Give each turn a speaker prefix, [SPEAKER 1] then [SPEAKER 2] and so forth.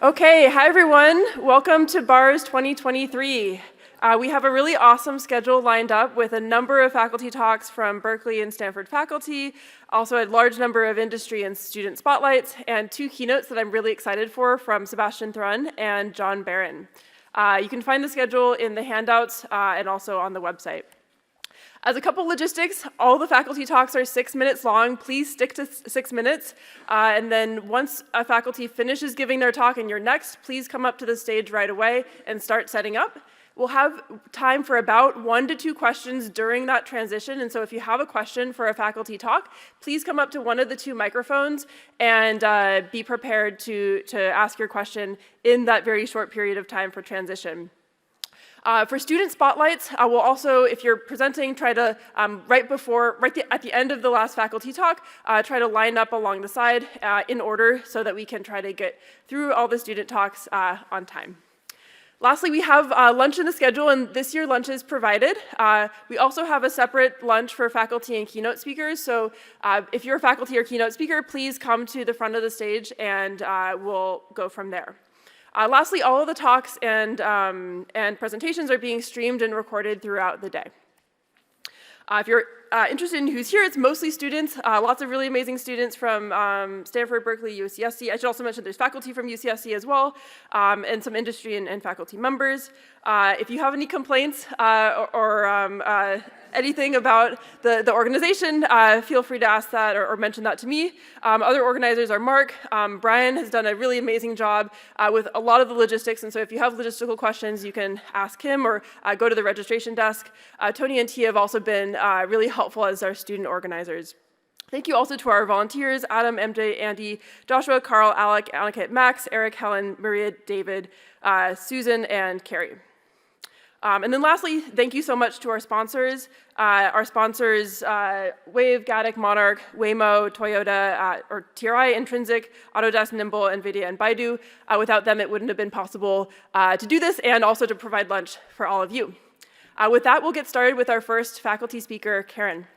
[SPEAKER 1] Okay, hi everyone. Welcome to BARS 2023. We have a really awesome schedule lined up with a number of faculty talks from Berkeley and Stanford faculty, also a large number of industry and student spotlights, and 2 keynotes that I'm really excited for from Sebastian Thrun and John Barron. You can find the schedule in the handouts and also on the website. As a couple logistics, all the faculty talks are 6 minutes long. Please stick to 6 minutes. And then once a faculty finishes giving their talk and you're next, please come up to the stage right away and start setting up. We'll have time for about 1 to 2 questions during that transition. And so if you have a question for a faculty talk, please come up to one of the 2 microphones and be prepared to ask your question in that very short period of time for transition. For student spotlights, we'll also, if you're presenting, try to, at the end of the last faculty talk, try to line up along the side in order so that we can try to get through all the student talks on time. Lastly, we have lunch in the schedule, and this year lunch is provided. We also have a separate lunch for faculty and keynote speakers, so if you're a faculty or keynote speaker, please come to the front of the stage and we'll go from there. Lastly, all of the talks and presentations are being streamed and recorded throughout the day. If you're interested in who's here, it's mostly students, lots of really amazing students from Stanford, Berkeley, UCSC. I should also mention there's faculty from UCSC as well, and some industry and faculty members. If you have any complaints or anything about the organization, feel free to ask that or mention that to me. Other organizers are Mark. Brian has done a really amazing job with a lot of the logistics, and so if you have logistical questions, you can ask him or go to the registration desk. Tony and Tia have also been really helpful as our student organizers. Thank you also to our volunteers, Adam, MJ, Andy, Joshua, Carl, Alec, Aniket, Max, Eric, Helen, Maria, David, Susan, and Carrie. And then lastly, thank you so much to our sponsors. Wave, Gatic, Monarch, Waymo, Toyota, or TRI, Intrinsic, Autodesk, Nimble, NVIDIA, and Baidu. Without them, it wouldn't have been possible to do this and also to provide lunch for all of you. With that, we'll get started with our first faculty speaker, Karen.